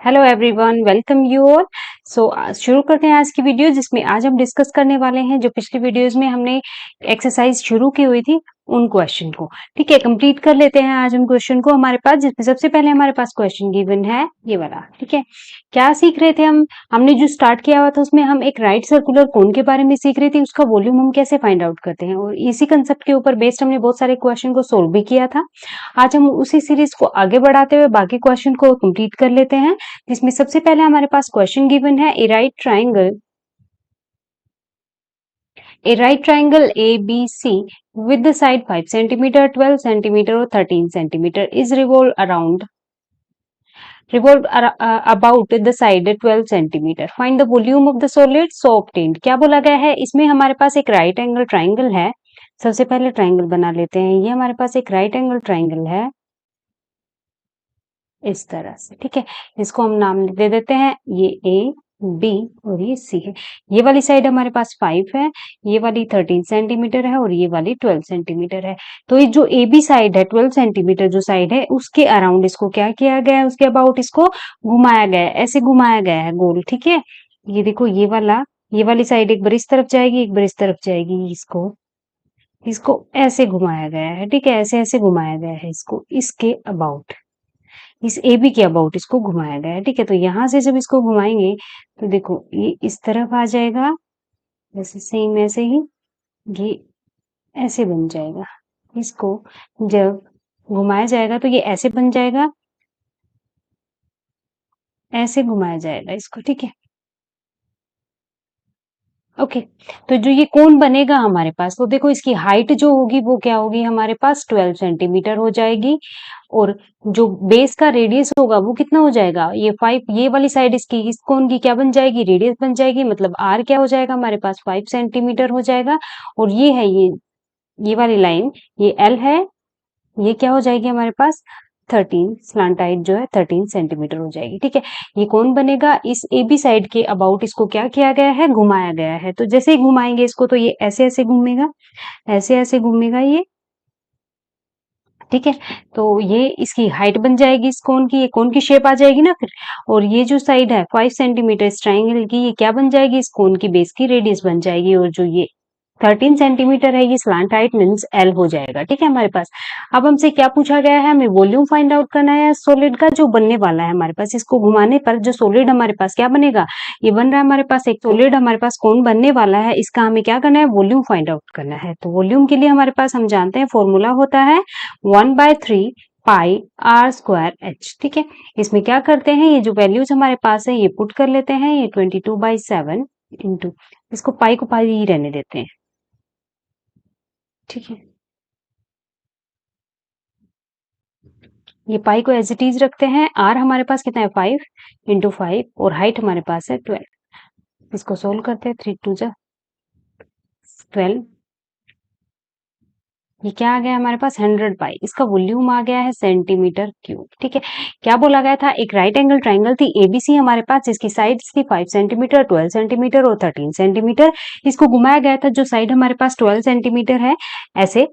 Hello everyone, welcome you all. शुरू करते हैं आज की वीडियो, जिसमें आज हम डिस्कस करने वाले हैं जो पिछली वीडियोस में हमने एक्सरसाइज शुरू की हुई थी उन क्वेश्चन को। ठीक है, कंप्लीट कर लेते हैं आज उन क्वेश्चन को हमारे पास, जिसमें सबसे पहले हमारे पास क्वेश्चन गिवन है ये वाला। ठीक है, क्या सीख रहे थे हमने जो स्टार्ट किया हुआ था उसमें हम एक राइट सर्कुलर कोन के बारे में सीख रहे थे, उसका वॉल्यूम हम कैसे फाइंड आउट करते हैं, और इसी कंसेप्ट के ऊपर बेस्ड हमने बहुत सारे क्वेश्चन को सोल्व भी किया था। आज हम उसी सीरीज को आगे बढ़ाते हुए बाकी क्वेश्चन को कंप्लीट कर लेते हैं, जिसमें सबसे पहले हमारे पास क्वेश्चन गिवन है A right triangle ABC with the side 5 centimeter, 12 centimeter और 13 centimeter is revolved about the side 12 centimeter. Find the volume of the solid so obtained. क्या बोला गया है इसमें? हमारे पास एक राइट एंगल ट्राइंगल है। सबसे पहले ट्राइंगल बना लेते हैं। ये हमारे पास एक राइट एंगल ट्राइंगल है इस तरह से। ठीक है, इसको हम नाम दे देते हैं, ये A, B और ये C है। ये वाली साइड हमारे पास 5 है, ये वाली 13 सेंटीमीटर है और ये वाली 12 सेंटीमीटर है। तो ये जो AB साइड है, 12 सेंटीमीटर जो साइड है, उसके अराउंड इसको क्या किया गया है, उसके अबाउट इसको घुमाया गया है, ऐसे घुमाया गया है गोल। ठीक है, ये देखो, ये वाली साइड एक बार इस तरफ जाएगी, एक बार इस तरफ जाएगी, इसको इसको ऐसे घुमाया गया है। ठीक है, ऐसे ऐसे घुमाया गया है इसको, इसके अबाउट, इस ए बी के अबाउट इसको घुमाया गया है। ठीक है, तो यहां से जब इसको घुमाएंगे तो देखो ये इस तरफ आ जाएगा, जैसे सेम ऐसे ही ये ऐसे बन जाएगा। इसको जब घुमाया जाएगा तो ये ऐसे बन जाएगा, ऐसे घुमाया जाएगा इसको। ठीक है, ओके। तो जो ये कोण बनेगा हमारे पास, तो देखो इसकी हाइट जो होगी वो क्या होगी, हमारे पास 12 सेंटीमीटर हो जाएगी, और जो बेस का रेडियस होगा वो कितना हो जाएगा, ये 5, ये वाली साइड इसकी, इस कोण की क्या बन जाएगी, रेडियस बन जाएगी, मतलब आर क्या हो जाएगा हमारे पास, 5 सेंटीमीटर हो जाएगा। और ये है ये वाली लाइन, ये एल है, ये क्या हो जाएगी हमारे पास 13, स्लांट हाइट जो है 13 सेंटीमीटर हो जाएगी। ठीक है, ये कौन बनेगा, इस ए बी साइड के अबाउट इसको क्या किया गया है, घुमाया गया है। तो जैसे ही घुमाएंगे इसको तो ये ऐसे ऐसे घूमेगा, ऐसे ऐसे घूमेगा ये। ठीक है, तो ये इसकी हाइट बन जाएगी इस कोन की, ये कोन की शेप आ जाएगी ना फिर। और ये जो साइड है 5 सेंटीमीटर इस ट्राइंगल की, ये क्या बन जाएगी, इस कोन की बेस की रेडियस बन जाएगी। और जो ये 13 सेंटीमीटर है, ये स्लांट हाइट मीन्स एल हो जाएगा। ठीक है, हमारे पास अब हमसे क्या पूछा गया है, हमें वॉल्यूम फाइंड आउट करना है सॉलिड का जो बनने वाला है हमारे पास। इसको घुमाने पर जो सॉलिड हमारे पास क्या बनेगा, ये बन रहा है हमारे पास एक सॉलिड, हमारे पास कौन बनने वाला है, इसका हमें क्या करना है, वॉल्यूम फाइंड आउट करना है। तो वॉल्यूम के लिए हमारे पास हम जानते हैं फॉर्मूला होता है 1/3 पाई आर स्क्वायर एच। ठीक है, इसमें क्या करते हैं, ये जो वैल्यूज हमारे पास है ये पुट कर लेते हैं, ये 22/7 इंटू, इसको पाई को पाई ही रहने देते हैं। ठीक है, ये पाई को एज इट इज रखते हैं। आर हमारे पास कितना है, 5 इंटू 5, और हाइट हमारे पास है 12। इसको सोल्व करते हैं, 3 2 12, ये क्या आ गया हमारे पास 100 पाई, इसका वॉल्यूम आ गया है सेंटीमीटर क्यूब। ठीक है, क्या बोला गया था, एक राइट एंगल ट्राइंगल थी एबीसी हमारे पास, जिसकी साइड्स थी 5 सेंटीमीटर, 12 सेंटीमीटर और 13 सेंटीमीटर। इसको घुमाया गया था, जो साइड हमारे पास 12 सेंटीमीटर है ऐसे।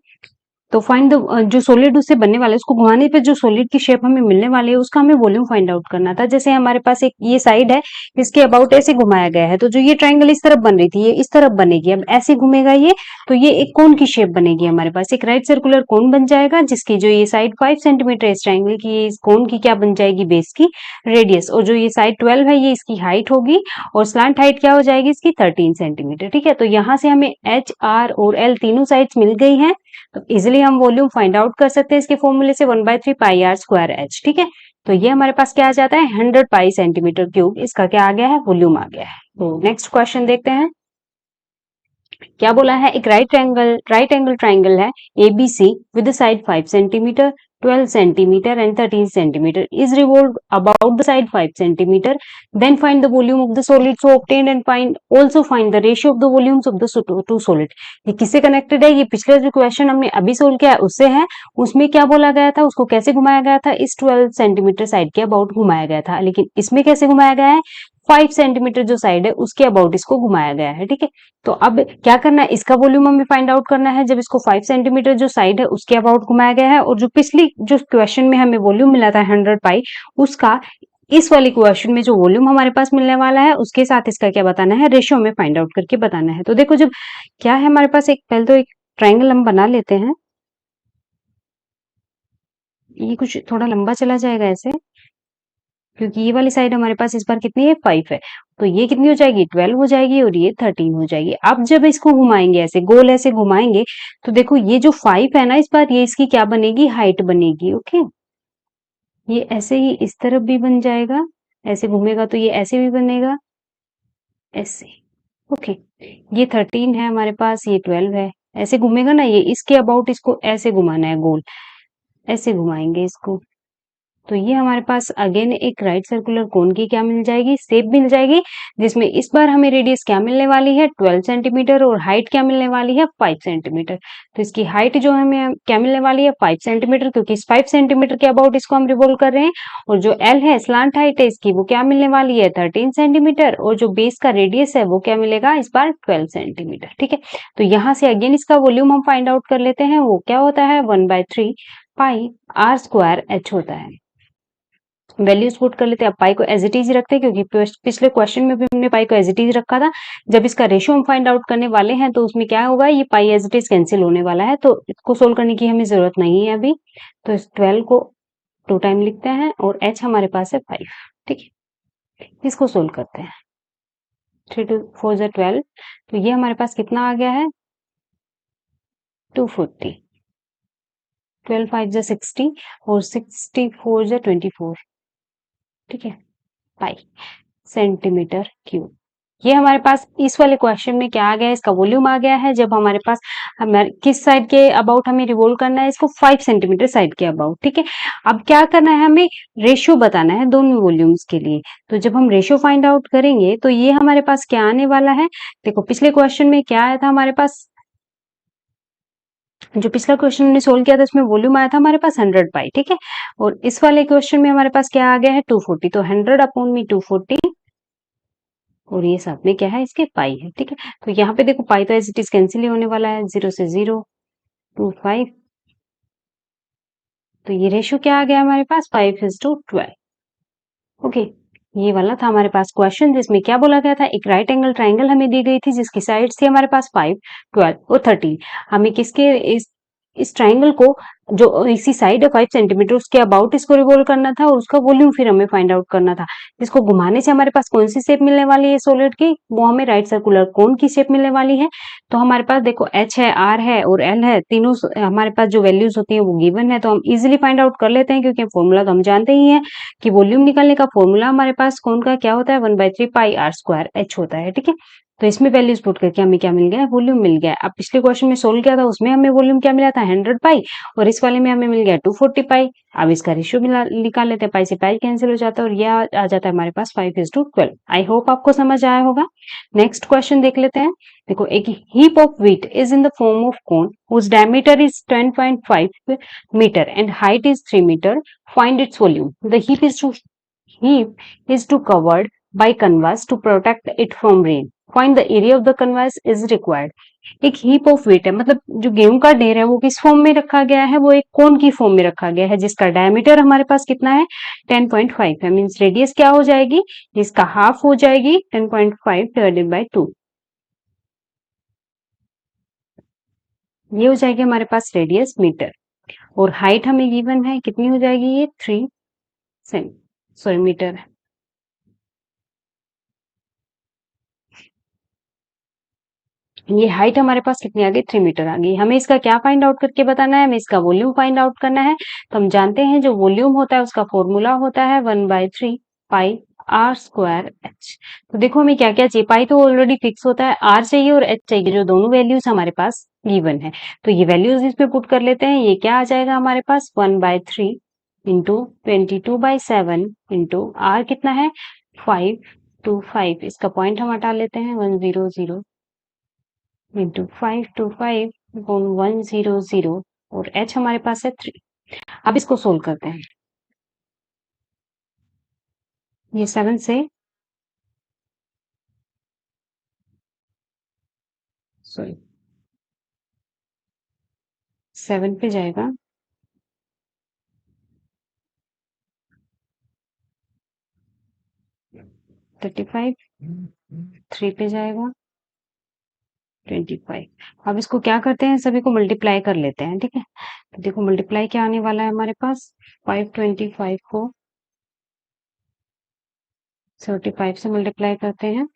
तो फाइंड द जो सॉलिड उससे बनने वाला है, उसको घुमाने पे जो सॉलिड की शेप हमें मिलने वाली है उसका हमें वॉल्यूम फाइंड आउट करना था। जैसे हमारे पास एक ये साइड है, इसके अबाउट ऐसे घुमाया गया है, तो जो ये ट्राइंगल इस तरफ बन रही थी ये इस तरफ बनेगी, अब ऐसे घूमेगा ये, तो ये एक कोन की शेप बनेगी हमारे पास, एक राइट सर्कुलर कोन बन जाएगा, जिसकी जो ये साइड 5 सेंटीमीटर इस ट्राइंगल की, इस कोन की क्या बन जाएगी, बेस की रेडियस, और जो ये साइड 12 है ये इसकी हाइट होगी, और स्लांट हाइट क्या हो जाएगी इसकी 13 सेंटीमीटर। ठीक है, तो यहाँ से हमें एच आर और एल तीनों साइड्स मिल गई हैं, तो इजिली हम वॉल्यूम फाइंड आउट कर सकते हैं इसके फॉर्मूले से 1/3 पाई आर स्क्वायर एच। ठीक है, तो ये हमारे पास क्या आ जाता है 100 पाई सेंटीमीटर क्यूब, इसका क्या आ गया है, वॉल्यूम आ गया है। तो नेक्स्ट क्वेश्चन देखते हैं, क्या बोला है, एक राइट एंगल ट्राइंगल है ABC with side 5 centimetre, 12 centimetre and 13 centimetre is revolved about the side 5 centimeter. Then find the volume of the solid so obtained and also find the ratio of the volumes of the two solid. ये किससे connected है, ये पिछले जो question हमने अभी solve किया है उससे है। उसमें क्या बोला गया था, उसको कैसे घुमाया गया था, इस 12 सेंटीमीटर साइड के अबाउट घुमाया गया था, लेकिन इसमें कैसे घुमाया गया है, 5 सेंटीमीटर जो साइड है उसके अबाउट इसको घुमाया गया है। ठीक है, तो अब क्या करना है, इसका वॉल्यूम हमें फाइंड आउट करना है, जब इसको 5 सेंटीमीटर जो साइड है उसके अबाउट घुमाया गया है, और जो पिछली जो क्वेश्चन में हमें वॉल्यूम मिला था 100 पाई, उसका इस वाली क्वेश्चन में जो वॉल्यूम हमारे पास मिलने वाला है उसके साथ इसका क्या बताना है, रेशियो में फाइंड आउट करके बताना है। तो देखो जब क्या है हमारे पास, एक पहले तो एक ट्राइंगल हम बना लेते हैं। ये कुछ थोड़ा लंबा चला जाएगा ऐसे, क्योंकि ये वाली साइड हमारे पास इस बार कितनी है, 5 है। तो ये कितनी हो जाएगी, 12 हो जाएगी और ये 13 हो जाएगी। अब जब इसको घुमाएंगे ऐसे गोल ऐसे घुमाएंगे, तो देखो ये जो 5 है ना इस बार, ये इसकी क्या बनेगी, हाइट बनेगी। ओके, ये ऐसे ही इस तरफ भी बन जाएगा, ऐसे घूमेगा तो ये ऐसे भी बनेगा, ऐसे। ओके, ये 13 है हमारे पास, ये 12 है। ऐसे घूमेगा ना, ये इसके अबाउट इसको ऐसे घुमाना है गोल, ऐसे घुमाएंगे इसको। तो ये हमारे पास अगेन एक राइट सर्कुलर कोन की क्या मिल जाएगी, शेप मिल जाएगी, जिसमें इस बार हमें रेडियस क्या मिलने वाली है, 12 सेंटीमीटर, और हाइट क्या मिलने वाली है, 5 सेंटीमीटर। तो इसकी हाइट जो हमें क्या मिलने वाली है, 5 सेंटीमीटर, क्योंकि इस 5 सेंटीमीटर के अबाउट इसको हम रिवॉल्व कर रहे हैं। और जो एल है, स्लांट हाइट है इसकी, वो क्या मिलने वाली है, 13 सेंटीमीटर, और जो बेस का रेडियस है वो क्या मिलेगा इस बार, 12 सेंटीमीटर। ठीक है, तो यहाँ से अगेन इसका वॉल्यूम हम फाइंड आउट कर लेते हैं। वो क्या होता है, 1/3 पाई आर स्क्वायर एच होता है। वैल्यूज पुट कर लेते हैं। अब पाई को एज इट इज रखते हैं, क्योंकि पिछले क्वेश्चन में भी हमने पाई को एज इट इज रखा था। जब इसका रेशियो हम फाइंड आउट करने वाले हैं तो उसमें क्या होगा, ये पाई एज इट इज कैंसिल होने वाला है, तो इसको सोल्व करने की हमें जरूरत नहीं है अभी। तो इस 12 को 2 टाइम लिखते हैं और एच हमारे पास है 5। ठीक है, इसको सोल्व करते हैं। 3 2 4 जा 12, तो ये हमारे पास कितना आ गया है, 240। 12 5 जा 60 और 64 जा 24। ठीक है, पाई सेंटीमीटर क्यूब। ये हमारे पास इस वाले क्वेश्चन में क्या आ गया है, इसका वॉल्यूम आ गया है। जब हमारे पास हमारे किस साइड के अबाउट हमें रिवोल्व करना है, इसको 5 सेंटीमीटर साइड के अबाउट। ठीक है, अब क्या करना है, हमें रेशियो बताना है दोनों वॉल्यूम्स के लिए। तो जब हम रेशियो फाइंड आउट करेंगे तो ये हमारे पास क्या आने वाला है, देखो पिछले क्वेश्चन में क्या आया था हमारे पास, जो पिछला क्वेश्चन हमने सोल्व किया था उसमें वॉल्यूम आया था हमारे पास 100 पाई। ठीक है, और इस वाले क्वेश्चन में हमारे पास क्या आ गया है, 240। तो 100 अपॉन में 240, और ये साथ में क्या है, इसके पाई है। ठीक है, तो यहाँ पे देखो पाई तो एज इट इज कैंसिल ही होने वाला है, 0 से 0 2 5। तो ये रेशियो क्या आ गया हमारे पास, 5:12। ओके, ये वाला था हमारे पास क्वेश्चन, जिसमें क्या बोला गया था, एक राइट एंगल ट्राइंगल हमें दी गई थी जिसकी साइड थी हमारे पास 5 12 और 13। हमें किसके इस ट्राइंगल को जो इसी साइड है 5 सेंटीमीटर, उसके अबाउट इसको रिवॉल्व करना था, और उसका वॉल्यूम फिर हमें फाइंड आउट करना था। इसको घुमाने से हमारे पास कौन सी शेप मिलने वाली है सॉलिड की, वो हमें राइट सर्कुलर कोन की शेप मिलने वाली है। तो हमारे पास देखो एच है, आर है और एल है, तीनों हमारे पास जो वैल्यूज होती है वो गिवन है, तो हम इजिली फाइंड आउट कर लेते हैं, क्योंकि फॉर्मूला तो हम जानते ही है कि वॉल्यूम निकालने का फॉर्मूला हमारे पास कोन का क्या होता है, 1/3 पाई आर स्क्वायर एच होता है। ठीक है, तो इसमें वैल्यूज पुट करके हमें क्या मिल गया, वॉल्यूम मिल गया। अब पिछले क्वेश्चन में सोल्व किया था उसमें हमें वॉल्यूम क्या मिला था, 100 पाई, और इस वाले में हमें मिल गया 240 पाई। अब इसका रेशियो निकाल लेते हैं, पाई से पाई कैंसिल हो जाता है और ये आ जाता है हमारे पास 5:12। आई होप आपको समझ आया होगा। नेक्स्ट क्वेश्चन देख लेते हैं। देखो, एक heap of wheat is in the form of cone whose diameter is 10.5 meter and height is 3 meter. Find its volume. The heap is to covered by canvas to protect it from rain. Find the area of the canvas is required. एक heap of weight है, मतलब जो गेहूं का ढेर है वो किस फॉर्म में रखा गया है, वो एक कोन की फॉर्म में रखा गया है, जिसका डायमीटर हमारे पास कितना है, 10.5 है। मीन्स रेडियस क्या हो जाएगी, इसका हाफ हो जाएगी 10.5 डिवाइडेड बाई 2। ये हो जाएगी हमारे पास रेडियस मीटर, और हाइट हमें गिवन है कितनी हो जाएगी, ये 3 सॉरी मीटर है। ये हाइट हमारे पास कितनी आ गई, 3 मीटर आ गई। हमें इसका क्या फाइंड आउट करके बताना है, हमें इसका वॉल्यूम फाइंड आउट करना है। तो हम जानते हैं जो वॉल्यूम होता है उसका फॉर्मूला होता है 1/3 पाई आर स्क्वायर एच। तो देखो हमें क्या क्या चाहिए, पाई तो ऑलरेडी फिक्स होता है, आर चाहिए और एच चाहिए, जो दोनों वैल्यूज हमारे पास गिवन है। तो ये वैल्यूज इसमें पुट कर लेते हैं। ये क्या आ जाएगा हमारे पास, 1/3 इंटू 22/7 इंटू आर कितना है, 525। इसका पॉइंट हम हटा लेते हैं, 100 इंटू 525/100, और h हमारे पास है 3। अब इसको सोल्व करते हैं। ये 7 से, सॉरी 7 पे जाएगा, 35, 3 पे जाएगा 25। अब इसको क्या करते हैं, सभी को मल्टीप्लाई कर लेते हैं, ठीक है। तो देखो मल्टीप्लाई क्या आने वाला है हमारे पास, 525 को 35 से मल्टीप्लाई करते हैं,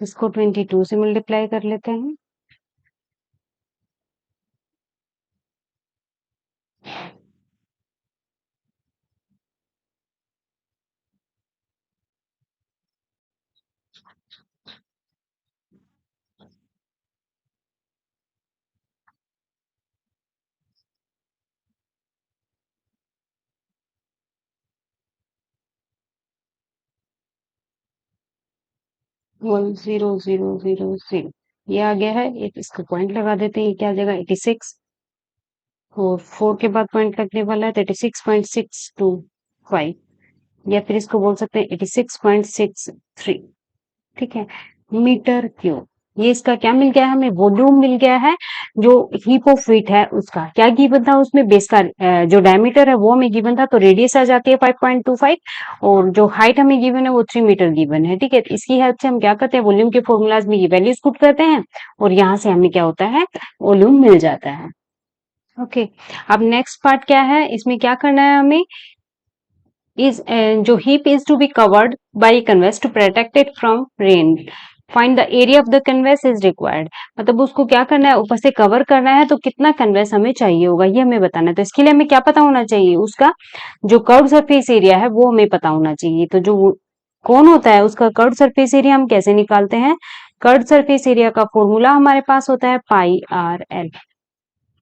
इसको 22 से मल्टीप्लाई कर लेते हैं, one zero zero zero zero, ये आ गया है। एक इसको पॉइंट लगा देते हैं, ये क्या आ जाएगा 86, और 4 के बाद पॉइंट लगने वाला है तो 86.625, या फिर इसको बोल सकते हैं 86.63, ठीक है, मीटर क्यूब। ये इसका क्या मिल गया है हमें, वॉल्यूम मिल गया है। जो हीप ऑफ वेट है उसका क्या गिवन था, उसमें बेस का जो डायमीटर है वो हमें गिवन था, तो रेडियस आ जाती है 5.25, और जो हाइट हमें गिवन है वो 3 मीटर गिवन है, ठीक है। तो इसकी हेल्प से हम क्या करते हैं, वॉल्यूम के फॉर्मूलाज में ये वैल्यूज पुट करते हैं, और यहाँ से हमें क्या होता है, वॉल्यूम मिल जाता है। ओके, अब नेक्स्ट पार्ट क्या है, इसमें क्या करना है हमें, is जो heap is to be covered by canvas to protect it from rain. Find the area of the canvas is required. मतलब उसको क्या करना है, ऊपर से कवर करना है, तो कितना कैनवस हमें चाहिए होगा ये हमें बताना है। तो इसके लिए हमें क्या पता होना चाहिए, उसका जो कर्व सरफेस एरिया है वो हमें पता होना चाहिए। तो जो कौन होता है उसका कर्व सरफेस एरिया हम कैसे निकालते हैं, कर्व सरफेस एरिया का फॉर्मूला हमारे पास होता है पाई आर एल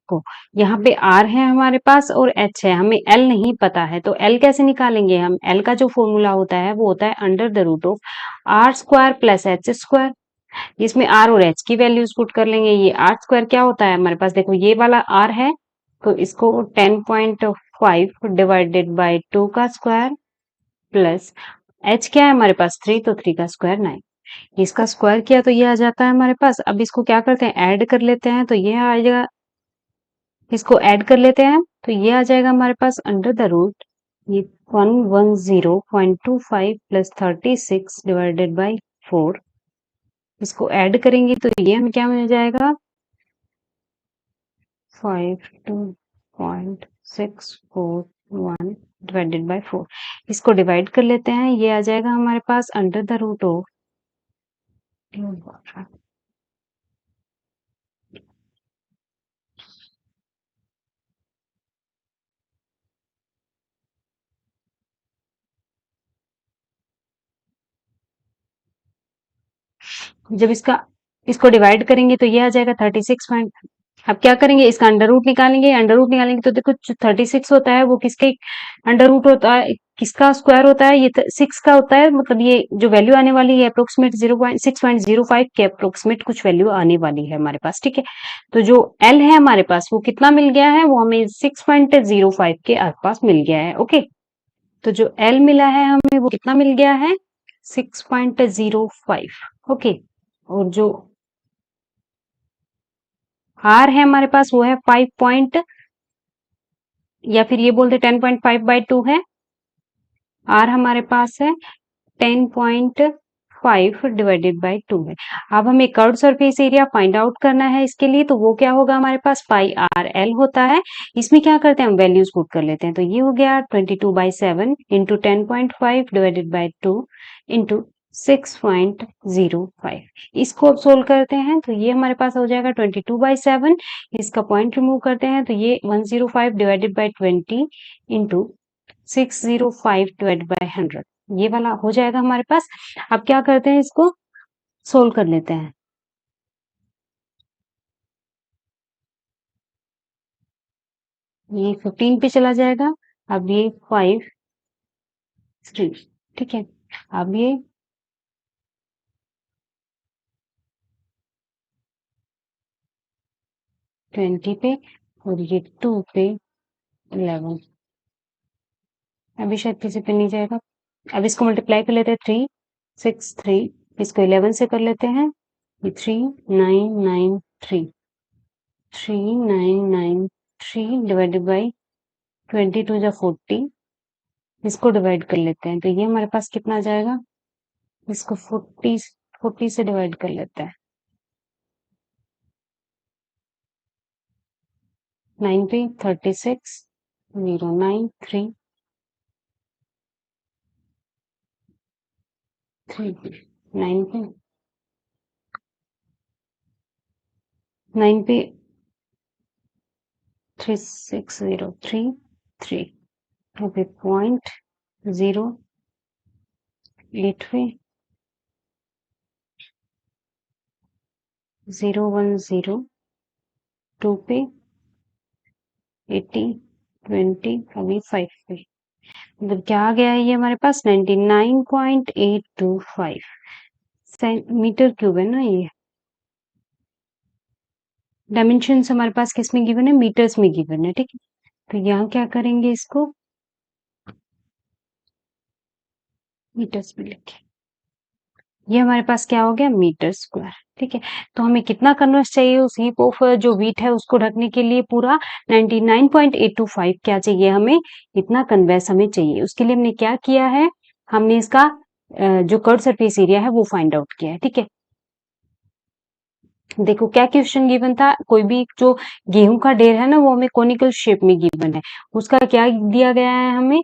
को। यहाँ पे आर है हमारे पास और एच है, हमें एल नहीं पता है, तो एल कैसे निकालेंगे हम, एल का जो फॉर्मूला होता है वो होता है under the root of R square plus H square. इसमें आर और एच की वैल्यूज पुट कर लेंगे। ये आर स्क्वायर क्या होता है हमारे पास, देखो ये वाला आर है, तो इसको 10.5 डिवाइडेड बाई 2 का स्क्वायर, प्लस एच क्या है हमारे पास 3, तो 3 का स्क्वायर 9, इसका स्क्वायर किया तो ये आ जाता है हमारे पास। अब इसको क्या करते हैं, ऐड कर लेते हैं, तो ये आ जाएगा, इसको ऐड कर लेते हैं, तो ये आ जाएगा हमारे पास अंडर द रूट, ये 110.25 प्लस 36 डिवाइडेड बाई 4, इसको ऐड करेंगे तो ये हमें क्या मिल जाएगा, 52.641 डिवाइडेड बाई 4। इसको डिवाइड कर लेते हैं, ये आ जाएगा हमारे पास अंडर द रूट ऑफ, जब इसको डिवाइड करेंगे तो ये आ जाएगा 36 पॉइंट। अब क्या करेंगे, इसका अंडर रूट निकालेंगे, अंडर रूट निकालेंगे तो देखो जो 36 होता है वो किसके अंडर रूट होता है, किसका स्क्वायर होता है, ये 6 का होता है, मतलब ये जो वैल्यू आने वाली है अप्रोक्सीमेट 0.6.05 के अप्रोक्सीमेट कुछ वैल्यू आने वाली है हमारे पास, ठीक है। तो जो एल है हमारे पास वो कितना मिल गया है, वो हमें 6.05 के आसपास मिल गया है। ओके, तो जो एल मिला है हमें वो कितना मिल गया है, 6.05। ओके, और जो आर है हमारे पास वो है 5 पॉइंट, या फिर ये बोलते 10.5/2 है, आर हमारे पास है 10.5 डिवाइडेड बाई 2 है। अब हमें curve surface area find out करना है, इसके लिए तो वो क्या होगा हमारे पास, पाई आर एल होता है। इसमें क्या करते हैं, हम वैल्यूज पुट कर लेते हैं, तो ये हो गया 22/7 इंटू 10.5 डिवाइडेड बाई 2 इंटू 6.05। इसको अब सोल्व करते हैं तो ये हमारे पास हो जाएगा 22/7, इसका पॉइंट रिमूव करते हैं तो ये 105 divided by 20 into 605 divided by 100, ये वाला हो जाएगा हमारे पास। अब क्या करते हैं, इसको सोल्व कर लेते हैं। ये 15 पे चला जाएगा, अब ये 5 3, ठीक है। अब ये 20 पे, और ये 2 पे 11, अभी शायद किसी पे नहीं जाएगा, अब इसको मल्टीप्लाई कर लेते हैं, 363, इसको 11 से कर लेते हैं, 3993, 3993 डिवाइडेड बाई 22 जा 40, इसको डिवाइड कर लेते हैं, तो ये हमारे पास कितना आ जाएगा, इसको 40 से डिवाइड कर लेते हैं, 9 पे 36, 093, 3 9 पे 9 पे 36033, अभी 0.08 पे 0102 पे 80 20, अभी 5 पे, मतलब क्या आ गया है ये हमारे पास 99.825 मीटर क्यूब है ना ये। डायमेंशंस हमारे पास किस में गिवन है, मीटर्स में गिवन है, ठीक है। तो यहाँ क्या करेंगे, इसको मीटर्स में लिखे, ये हमारे पास क्या हो गया, मीटर स्क्वायर, ठीक है। तो हमें कितना कन्वर्स चाहिए, उस हीप ऑफ जो व्हीट है उसको ढकने के लिए पूरा 99.825 क्या चाहिए हमें, इतना कन्वेस हमें चाहिए। उसके लिए हमने क्या किया है, हमने इसका जो कर्व सरफेस एरिया है वो फाइंड आउट किया है, ठीक है। देखो क्या क्वेश्चन गिवन था, कोई भी जो गेहूं का ढेर है ना वो हमें कोनिकल शेप में गिवन है, उसका क्या दिया गया है हमें,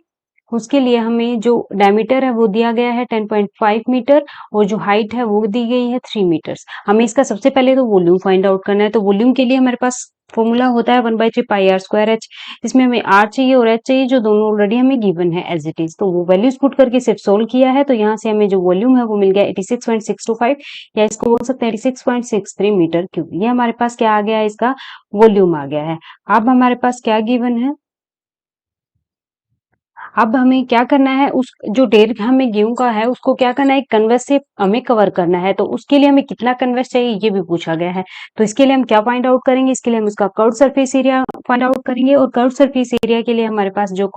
उसके लिए हमें जो डायमीटर है वो दिया गया है 10.5 मीटर और जो हाइट है वो दी गई है 3 मीटर्स। हमें इसका सबसे पहले तो वॉल्यूम फाइंड आउट करना है, तो वॉल्यूम के लिए हमारे पास फॉर्मूला होता है 1/3 पाई आर स्क्वायर एच। इसमें हमें आर चाहिए और एच चाहिए, जो दोनों ऑलरेडी हमें गिवन है एज इट इज, तो वो वैल्यूज पुट करके सिर्फ सोल्व किया है, तो यहाँ से हमें जो वॉल्यूम है वो मिल गया 86.625, या इसको बोल सकते हैं 86.63 मीटर क्यूब। ये हमारे पास क्या आ गया है, इसका वॉल्यूम आ गया है। अब हमारे पास क्या गिवन है, अब हमें क्या करना है, उस जो ढेर हमें गेहूं का है उसको क्या करना है, कन्वेस से हमें कवर करना है, तो उसके लिए हमें कितना कन्वेस चाहिए ये भी पूछा गया है। तो इसके लिए हम क्या फाइंड आउट करेंगे, इसके लिए हम उसका curve surface area find out करेंगे, और कर्व सरफेस एरिया के लिए हमारे पास जो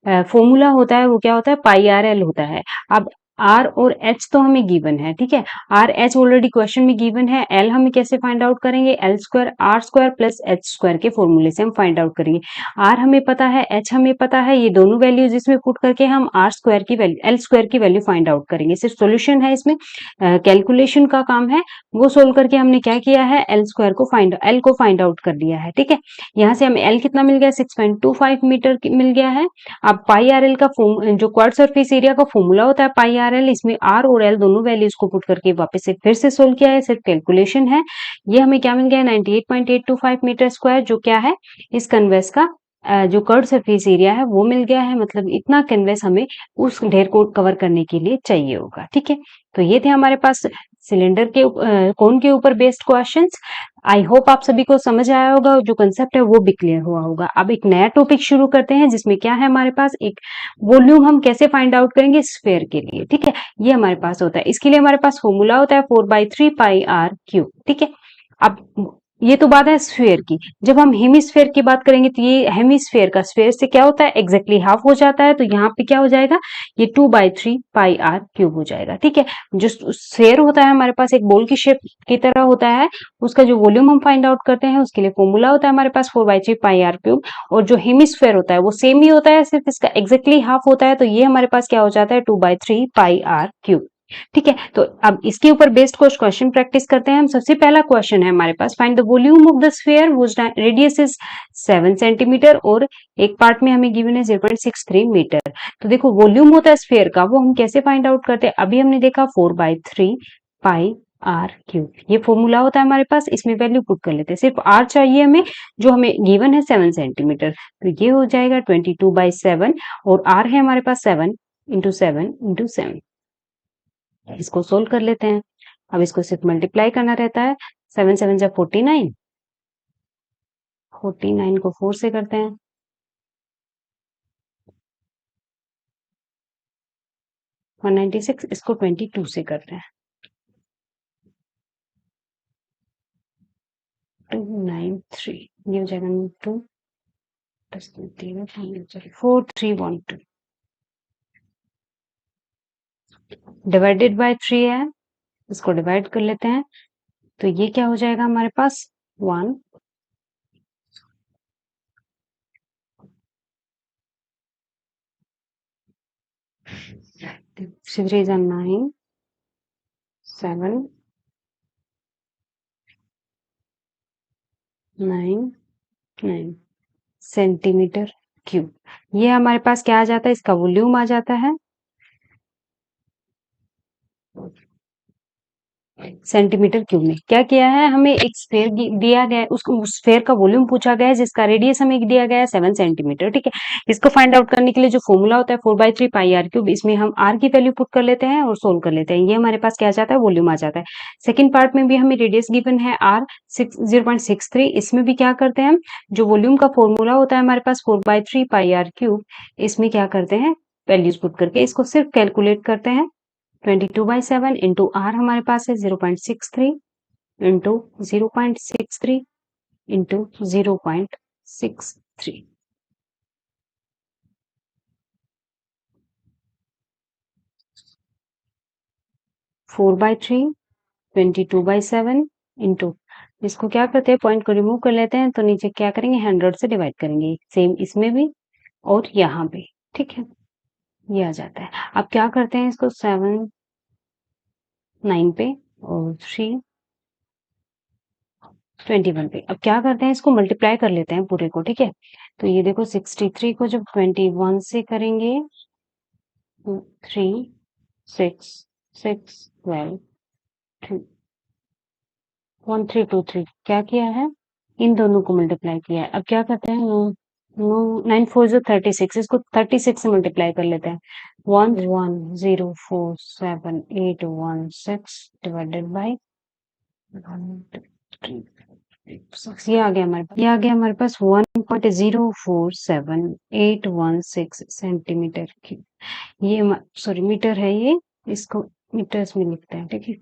फॉर्मूला होता है वो क्या होता है, पाई आर एल होता है। अब आर और एच तो हमें गिवन है, ठीक है, आर एच ऑलरेडी क्वेश्चन में गिवन है, एल हमें कैसे फाइंड आउट करेंगे, L square R square plus H square के फॉर्मूले से हम फाइंड आउट करेंगे। आर हमें पता है, एच हमें पता है, ये दोनों वैल्यूज इसमें पुट करके हम आर स्क्वायर की वैल्यू, एल स्क्वायर की वैल्यू फाइंड आउट करेंगे। सिर्फ सोल्यूशन है इसमें, कैलकुलेशन का काम है, वो सोल्व करके हमने क्या किया है, एल को फाइंड आउट कर लिया है, ठीक है। यहाँ से हमें एल कितना मिल गया, 6.25 मीटर मिल गया है। अब पाई आर एल का जो क्वाड्र सरफेस एरिया का फॉर्मूला होता है पाई आर एल, इसमें आर और एल दोनों वैल्यूज को पुट करके वापस से फिर से सोल्व किया है, सिर्फ कैलकुलेशन है। ये हमें क्या मिल गया, 98.825 मीटर स्क्वायर, जो क्या है इस कन्वेस का जो कर्व सरफेस एरिया है वो मिल गया है, मतलब इतना कैनवस हमें उस ढेर को कवर करने के लिए चाहिए होगा, ठीक है। तो ये थे हमारे पास सिलेंडर के कोन के ऊपर बेस्ड क्वेश्चंस। आई होप आप सभी को समझ आया होगा और जो कंसेप्ट है वो भी क्लियर हुआ होगा। अब एक नया टॉपिक शुरू करते हैं जिसमें क्या है, हमारे पास एक वॉल्यूम हम कैसे फाइंड आउट करेंगे स्फेयर के लिए, ठीक है। ये हमारे पास होता है, इसके लिए हमारे पास फॉर्मूला होता है 4/3 पाई आर क्यूब, ठीक है। अब ये तो बात है स्फीयर की, जब हम हेमिस्फेयर की बात करेंगे तो ये हेमिस्फेयर का स्फेयर से क्या होता है, एग्जैक्टली हाफ हो जाता है, तो यहाँ पे क्या हो जाएगा, ये 2/3 पाई आर क्यूब हो जाएगा, ठीक है। जो स्फेयर होता है हमारे पास एक बॉल की शेप की तरह होता है, उसका जो वॉल्यूम हम फाइंड आउट करते हैं उसके लिए फॉर्मूला होता है हमारे पास 4/3 पाई आर क्यूब, और जो हेमिस्फेयर होता है वो सेम ही होता है, सिर्फ इसका एग्जैक्टली हाफ होता है, तो ये हमारे पास क्या हो जाता है, 2/3 पाई आर क्यूब, ठीक है। तो अब इसके ऊपर बेस्ड कुछ क्वेश्चन प्रैक्टिस करते हैं हम। सबसे पहला क्वेश्चन है हमारे पास, find the volume of the sphere which radius is 7 centimetre, और एक पार्ट में हमें गिवन है 0.63 मीटर। तो देखो वॉल्यूम होता है स्फीयर का, वो हम कैसे फाइंड आउट करते हैं, अभी हमने देखा 4/3 पाई आर क्यूब, ये फॉर्मूला होता है हमारे पास, इसमें वैल्यू पुट कर लेते हैं, सिर्फ आर चाहिए हमें, जो हमें गिवन है 7 सेंटीमीटर, तो ये हो जाएगा 22/7, और आर है हमारे पास 7 इंटू 7, इसको सोल्व कर लेते हैं। अब इसको सिर्फ मल्टीप्लाई करना रहता है, 7 7 जा 49, 49 को 4 से करते हैं, 196, इसको 22 से करते हैं, 293, ये हो जाएगा 2 प्लस 4312, डिवाइडेड बाय 3 है, इसको डिवाइड कर लेते हैं, तो ये क्या हो जाएगा हमारे पास 1, 3 जा 9, 7, 9, 9 सेंटीमीटर क्यूब। ये हमारे पास क्या आ जाता है, इसका वॉल्यूम आ जाता है सेंटीमीटर क्यूब में। क्या किया है, हमें एक स्फेयर दिया गया है, उसको उस स्फेयर का वॉल्यूम पूछा गया है जिसका रेडियस हमें दिया गया है 7 सेंटीमीटर। ठीक है, इसको फाइंड आउट करने के लिए जो फॉर्मूला होता है 4/3 पाई आर क्यूब, इसमें हम आर की वैल्यू पुट कर लेते हैं और सोल्व कर लेते हैं। ये हमारे पास क्या आ जाता है, वॉल्यूम आ जाता है। सेकेंड पार्ट में भी हमें रेडियस गिवन है आर 0.63, इसमें भी क्या करते हैं हम, जो वॉल्यूम का फॉर्मूला होता है हमारे पास 4/3 पाई आर क्यूब, इसमें क्या करते हैं, वैल्यूज पुट करके इसको सिर्फ कैलकुलेट करते हैं। 22/7 इंटू आर हमारे पास है 0.63 इंटू 0.63 इंटू 0.63, 4/3, 22/7 इंटू, इसको क्या करते हैं, पॉइंट को रिमूव कर लेते हैं, तो नीचे क्या करेंगे, 100 से डिवाइड करेंगे, सेम इसमें भी और यहाँ पे। ठीक है, ये आ जाता है। अब क्या करते हैं, इसको 7, 9 पे और 3, 21 पे। अब क्या करते हैं, इसको मल्टीप्लाई कर लेते हैं पूरे को। ठीक है, तो ये देखो 63 को जब 21 से करेंगे, 3, 6, 6, 12, 1323, क्या किया है, इन दोनों को मल्टीप्लाई किया है। अब क्या करते हैं, नो नो 9 4 जो 36, इसको 36 से मल्टीप्लाई कर लेते हैं, 11047 816 डिवाइडेड बाई 6, ये आ गया हमारे पास, 1.047816 सेंटीमीटर क्यूब। ये सॉरी मीटर है, ये इसको मीटर्स में लिखते हैं। ठीक है,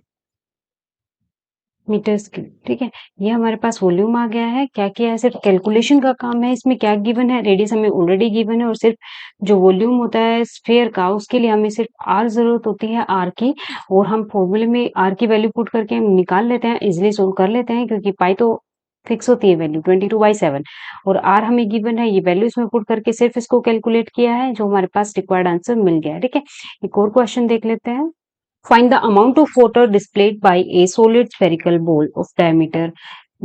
मीटर्स क्यूब। ठीक है, ये हमारे पास वॉल्यूम आ गया है। क्या किया है, सिर्फ कैलकुलेशन का काम है। इसमें क्या गिवन है, रेडियस हमें ऑलरेडी गिवन है, और सिर्फ जो वॉल्यूम होता है स्फेयर का, उसके लिए हमें सिर्फ आर जरूरत होती है, आर की, और हम फॉर्मूले में आर की वैल्यू पुट करके हम निकाल लेते हैं, इजिली सोल्व कर लेते हैं, क्योंकि पाई तो फिक्स होती है वैल्यू 22/7, और आर हमें गिवन है, ये वैल्यू इसमें पुट करके सिर्फ इसको कैलकुलेट किया है, जो हमारे पास रिक्वायर्ड आंसर मिल गया है। ठीक है, एक और क्वेश्चन देख लेते हैं। Find the amount of water displayed by a solid spherical ball of diameter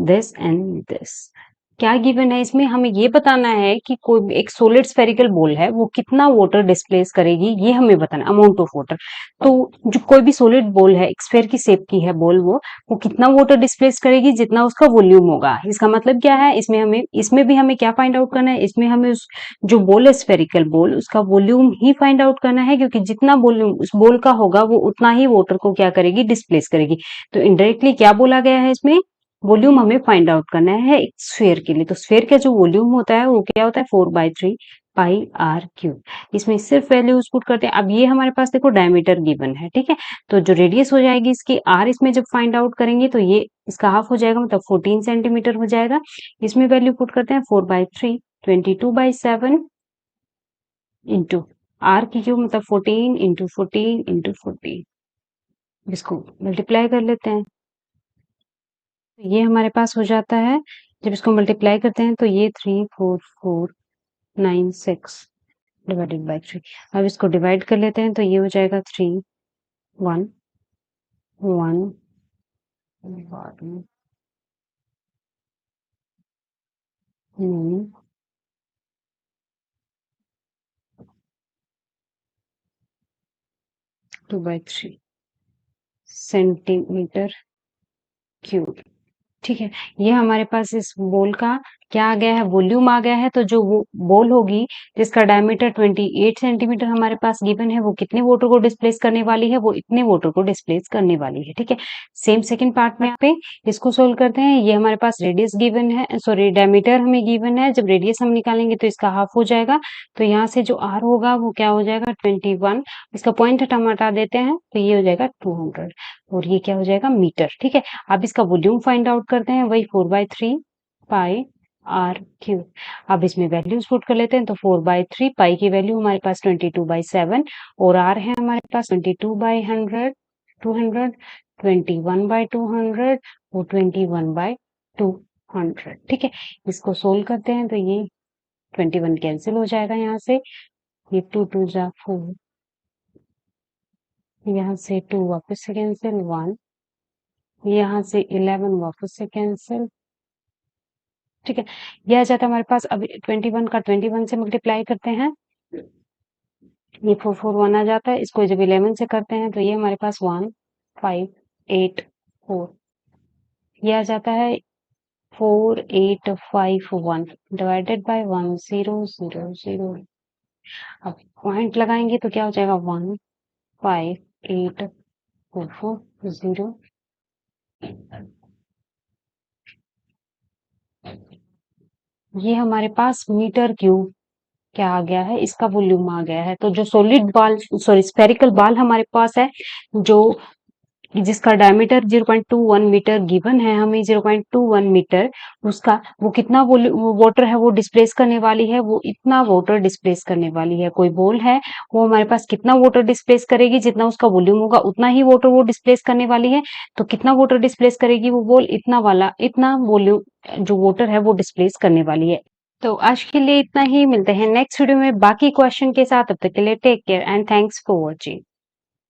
this and this. क्या गिवन है, इसमें हमें ये बताना है कि कोई एक सोलिड स्फेरिकल बॉल है, वो कितना वाटर डिस्प्लेस करेगी, ये हमें बताना, अमाउंट ऑफ वाटर। तो जो कोई भी सोलिड बॉल है, एक स्फेयर की शेप की है बॉल, वो कितना वाटर डिस्प्लेस करेगी, जितना उसका वॉल्यूम होगा। इसका मतलब क्या है, इसमें भी हमें क्या फाइंड आउट करना है, इसमें हमें उस जो बॉल है स्फेरिकल बॉल, उसका वॉल्यूम ही फाइंड आउट करना है, क्योंकि जितना वॉल्यूम उस बॉल का होगा, वो उतना ही वाटर को क्या करेगी, डिस्प्लेस करेगी। तो इनडायरेक्टली क्या बोला गया है, इसमें वॉल्यूम हमें फाइंड आउट करना है एक स्फेयर के लिए। तो स्फेयर का जो वॉल्यूम होता है, वो क्या होता है, 4/3 पाई आर क्यूब। इसमें सिर्फ वैल्यूज पुट करते हैं। अब ये हमारे पास देखो डायमीटर गिवन है। ठीक है, तो जो रेडियस हो जाएगी इसकी, आर इसमें जब फाइंड आउट करेंगे, तो ये इसका हाफ हो जाएगा, मतलब 14 सेंटीमीटर हो जाएगा। इसमें वैल्यू पुट करते हैं 4/3, 22/7 इंटू आर की क्यूब, मतलब 14 इंटू 14 इंटू 14, इसको मल्टीप्लाई कर लेते हैं, तो ये हमारे पास हो जाता है। जब इसको मल्टीप्लाई करते हैं, तो ये 34496 डिवाइडेड बाई 3। अब इसको डिवाइड कर लेते हैं, तो ये हो जाएगा 3 1 1 2/3 सेंटीमीटर क्यूब। ठीक है, ये हमारे पास इस बॉल का क्या आ गया है, वॉल्यूम आ गया है। तो जो वो बॉल होगी जिसका डायमीटर 28 सेंटीमीटर हमारे पास गिवन है, वो कितने वाटर को डिस्प्लेस करने वाली है, वो इतने वाटर को डिस्प्लेस करने वाली है। ठीक है, सेम सेकंड पार्ट में यहाँ पे इसको सोल्व करते हैं। ये हमारे पास रेडियस गिवन है, सॉरी डायमीटर हमें गिवन है। जब रेडियस हम निकालेंगे, तो इसका हाफ हो जाएगा, तो यहाँ से जो आर होगा वो क्या हो जाएगा, 21, इसका पॉइंट हटा देते हैं, तो ये हो जाएगा 200, और ये क्या हो जाएगा, मीटर। ठीक है, अब इसका वॉल्यूम फाइंड आउट करते हैं, वही 4/3 पाई आर क्यू। अब इसमें वैल्यूज पुट कर लेते हैं, तो 4/3 पाई की वैल्यू हमारे पास 22/7 और आर है हमारे पास 22/100, 200, 21/200 और 21/200। ठीक है, इसको सोल्व करते हैं तो ये 21 कैंसिल हो जाएगा यहाँ से, ये 2 2 जा 4, यहाँ से 2 वापस से कैंसिल, 1, यहाँ से 11 वापस से कैंसिल। ठीक है, ये आ जाता है हमारे पास। अब 21 का 21 से मल्टीप्लाई करते हैं, ये 441 आ जाता है। इसको जब 11 से करते हैं तो ये हमारे पास 1584, ये आ जाता है 4851 डिवाइडेड बाय 1000। अब पॉइंट लगाएंगे तो क्या हो जाएगा, 158440। ये हमारे पास मीटर क्यूब क्या आ गया है, इसका वॉल्यूम आ गया है। तो जो solid ball, sorry spherical ball हमारे पास है, जो जिसका डायमीटर 0.21 मीटर गिवन है हमें, 0.21 मीटर, उसका वो कितना वाटर है वो डिस्प्लेस करने वाली है, वो इतना वाटर डिस्प्लेस करने वाली है। कोई बॉल है, वो हमारे पास कितना वाटर डिस्प्लेस करेगी, जितना उसका वॉल्यूम होगा उतना ही वाटर वो डिस्प्लेस करने वाली है। तो कितना वाटर डिस्प्लेस करेगी वो बॉल, इतना वाला, इतना वॉल्यूम जो वाटर है वो डिस्प्लेस करने वाली है। तो आज के लिए इतना ही, मिलते हैं नेक्स्ट वीडियो में बाकी क्वेश्चन के साथ। तब तक के लिए take care and thanks for watching.